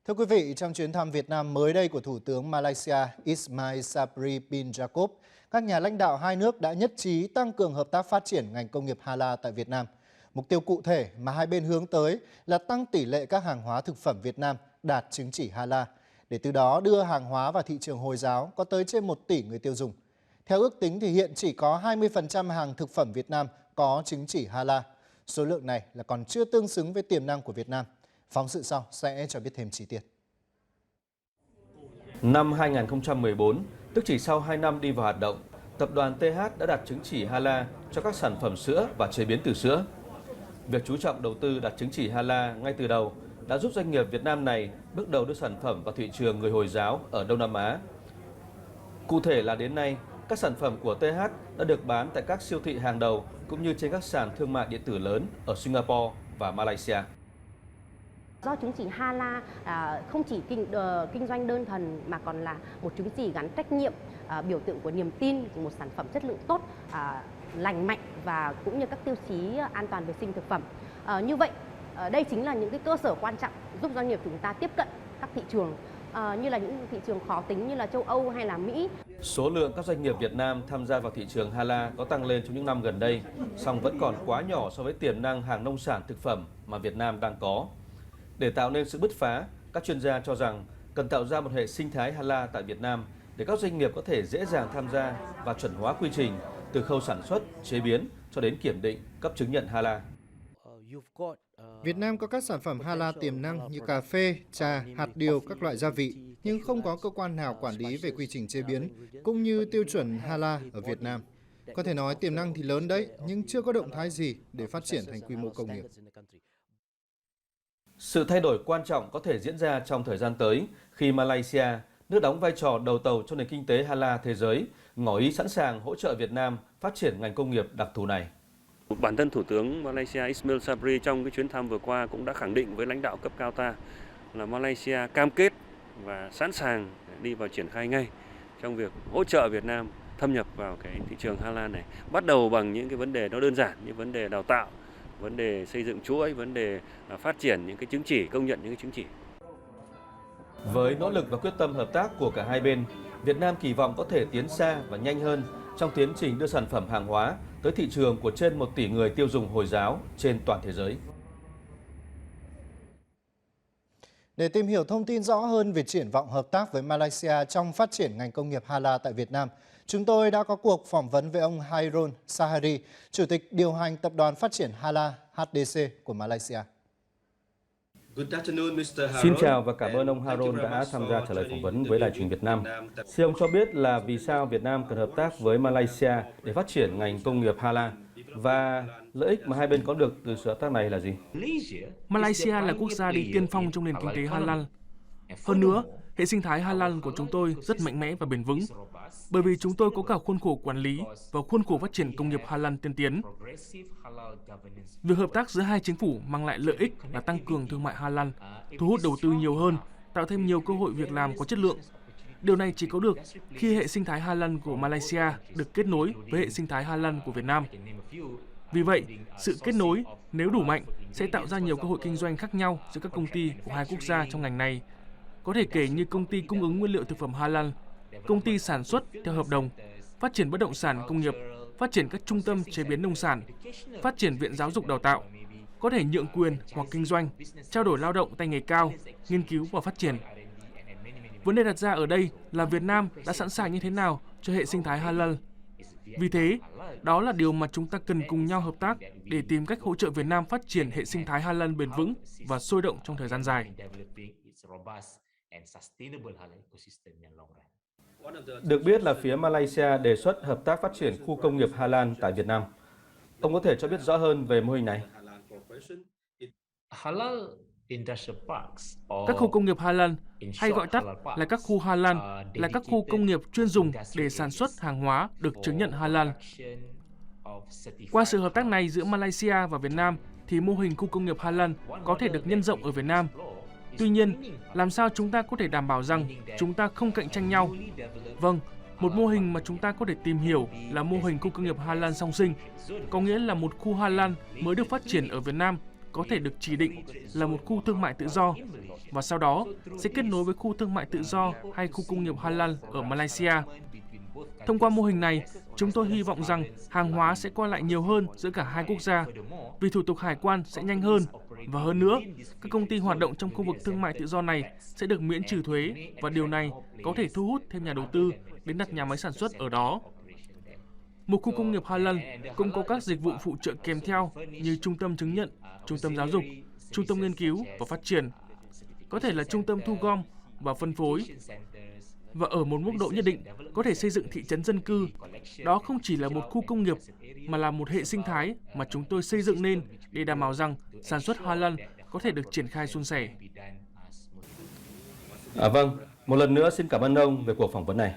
Thưa quý vị, trong chuyến thăm Việt Nam mới đây của Thủ tướng Malaysia Ismail Sabri bin Yaakob, các nhà lãnh đạo hai nước đã nhất trí tăng cường hợp tác phát triển ngành công nghiệp Halal tại Việt Nam. Mục tiêu cụ thể mà hai bên hướng tới là tăng tỷ lệ các hàng hóa thực phẩm Việt Nam đạt chứng chỉ Halal, để từ đó đưa hàng hóa vào thị trường Hồi giáo có tới trên 1 tỷ người tiêu dùng. Theo ước tính thì hiện chỉ có 20% hàng thực phẩm Việt Nam có chứng chỉ Halal. Số lượng này là còn chưa tương xứng với tiềm năng của Việt Nam. Phóng sự sau sẽ cho biết thêm chi tiết. Năm 2014, tức chỉ sau 2 năm đi vào hoạt động, tập đoàn TH đã đạt chứng chỉ Halal cho các sản phẩm sữa và chế biến từ sữa. Việc chú trọng đầu tư đạt chứng chỉ Halal ngay từ đầu đã giúp doanh nghiệp Việt Nam này bước đầu đưa sản phẩm vào thị trường người Hồi giáo ở Đông Nam Á. Cụ thể là đến nay, các sản phẩm của TH đã được bán tại các siêu thị hàng đầu cũng như trên các sàn thương mại điện tử lớn ở Singapore và Malaysia. Do chứng chỉ Halal không chỉ kinh doanh đơn thuần mà còn là một chứng chỉ gắn trách nhiệm, biểu tượng của niềm tin của một sản phẩm chất lượng tốt, lành mạnh và cũng như các tiêu chí an toàn vệ sinh thực phẩm. Như vậy, đây chính là những cái cơ sở quan trọng giúp doanh nghiệp chúng ta tiếp cận các thị trường như là những thị trường khó tính như là châu Âu hay là Mỹ. Số lượng các doanh nghiệp Việt Nam tham gia vào thị trường Halal có tăng lên trong những năm gần đây, song vẫn còn quá nhỏ so với tiềm năng hàng nông sản thực phẩm mà Việt Nam đang có. Để tạo nên sự bứt phá, các chuyên gia cho rằng cần tạo ra một hệ sinh thái Halal tại Việt Nam để các doanh nghiệp có thể dễ dàng tham gia và chuẩn hóa quy trình từ khâu sản xuất, chế biến cho đến kiểm định, cấp chứng nhận Halal. Việt Nam có các sản phẩm Halal tiềm năng như cà phê, trà, hạt điều, các loại gia vị, nhưng không có cơ quan nào quản lý về quy trình chế biến, cũng như tiêu chuẩn Halal ở Việt Nam. Có thể nói tiềm năng thì lớn đấy, nhưng chưa có động thái gì để phát triển thành quy mô công nghiệp. Sự thay đổi quan trọng có thể diễn ra trong thời gian tới khi Malaysia, nước đóng vai trò đầu tàu trong nền kinh tế Halal thế giới, ngỏ ý sẵn sàng hỗ trợ Việt Nam phát triển ngành công nghiệp đặc thù này. Bản thân Thủ tướng Malaysia Ismail Sabri trong cái chuyến thăm vừa qua cũng đã khẳng định với lãnh đạo cấp cao ta là Malaysia cam kết và sẵn sàng đi vào triển khai ngay trong việc hỗ trợ Việt Nam thâm nhập vào cái thị trường Halal này. Bắt đầu bằng những cái vấn đề nó đơn giản như vấn đề đào tạo, vấn đề xây dựng chuỗi, vấn đề phát triển những cái chứng chỉ, công nhận những cái chứng chỉ. Với nỗ lực và quyết tâm hợp tác của cả hai bên, Việt Nam kỳ vọng có thể tiến xa và nhanh hơn trong tiến trình đưa sản phẩm hàng hóa tới thị trường của trên 1 tỷ người tiêu dùng Hồi giáo trên toàn thế giới. Để tìm hiểu thông tin rõ hơn về triển vọng hợp tác với Malaysia trong phát triển ngành công nghiệp Halal tại Việt Nam, chúng tôi đã có cuộc phỏng vấn với ông Hairul Sahari, Chủ tịch điều hành Tập đoàn Phát triển Halal HDC của Malaysia. Xin chào và cảm ơn ông Harun đã tham gia trả lời phỏng vấn với Đài truyền Việt Nam. Xin ông cho biết là vì sao Việt Nam cần hợp tác với Malaysia để phát triển ngành công nghiệp Halal và lợi ích mà hai bên có được từ sự hợp tác này là gì? Malaysia là quốc gia đi tiên phong trong nền kinh tế Halal. Hơn nữa, hệ sinh thái Halal của chúng tôi rất mạnh mẽ và bền vững, bởi vì chúng tôi có cả khuôn khổ quản lý và khuôn khổ phát triển công nghiệp Halal tiên tiến. Việc hợp tác giữa hai chính phủ mang lại lợi ích là tăng cường thương mại Halal, thu hút đầu tư nhiều hơn, tạo thêm nhiều cơ hội việc làm có chất lượng. Điều này chỉ có được khi hệ sinh thái Halal của Malaysia được kết nối với hệ sinh thái Halal của Việt Nam. Vì vậy, sự kết nối nếu đủ mạnh sẽ tạo ra nhiều cơ hội kinh doanh khác nhau giữa các công ty của hai quốc gia trong ngành này. Có thể kể như công ty cung ứng nguyên liệu thực phẩm Halal, công ty sản xuất theo hợp đồng, phát triển bất động sản công nghiệp, phát triển các trung tâm chế biến nông sản, phát triển viện giáo dục đào tạo, có thể nhượng quyền hoặc kinh doanh, trao đổi lao động tay nghề cao, nghiên cứu và phát triển. Vấn đề đặt ra ở đây là Việt Nam đã sẵn sàng như thế nào cho hệ sinh thái Halal. Vì thế, đó là điều mà chúng ta cần cùng nhau hợp tác để tìm cách hỗ trợ Việt Nam phát triển hệ sinh thái Halal bền vững và sôi động trong thời gian dài. Được biết là phía Malaysia đề xuất hợp tác phát triển khu công nghiệp Halal tại Việt Nam. Ông có thể cho biết rõ hơn về mô hình này? Các khu công nghiệp Halal, hay gọi tắt là các khu Halal, là các khu công nghiệp chuyên dùng để sản xuất hàng hóa được chứng nhận Halal. Qua sự hợp tác này giữa Malaysia và Việt Nam, thì mô hình khu công nghiệp Halal có thể được nhân rộng ở Việt Nam. Tuy nhiên, làm sao chúng ta có thể đảm bảo rằng chúng ta không cạnh tranh nhau? Vâng, một mô hình mà chúng ta có thể tìm hiểu là mô hình khu công nghiệp Halal song sinh, có nghĩa là một khu Halal mới được phát triển ở Việt Nam, có thể được chỉ định là một khu thương mại tự do và sau đó sẽ kết nối với khu thương mại tự do hay khu công nghiệp halal ở Malaysia. Thông qua mô hình này, chúng tôi hy vọng rằng hàng hóa sẽ qua lại nhiều hơn giữa cả hai quốc gia, vì thủ tục hải quan sẽ nhanh hơn. Và hơn nữa, các công ty hoạt động trong khu vực thương mại tự do này sẽ được miễn trừ thuế và điều này có thể thu hút thêm nhà đầu tư đến đặt nhà máy sản xuất ở đó. Một khu công nghiệp halal cũng có các dịch vụ phụ trợ kèm theo như trung tâm chứng nhận, trung tâm giáo dục, trung tâm nghiên cứu và phát triển, có thể là trung tâm thu gom và phân phối. Và ở một mức độ nhất định, có thể xây dựng thị trấn dân cư. Đó không chỉ là một khu công nghiệp, mà là một hệ sinh thái mà chúng tôi xây dựng nên để đảm bảo rằng sản xuất halal có thể được triển khai suôn sẻ. Vâng, một lần nữa xin cảm ơn ông về cuộc phỏng vấn này.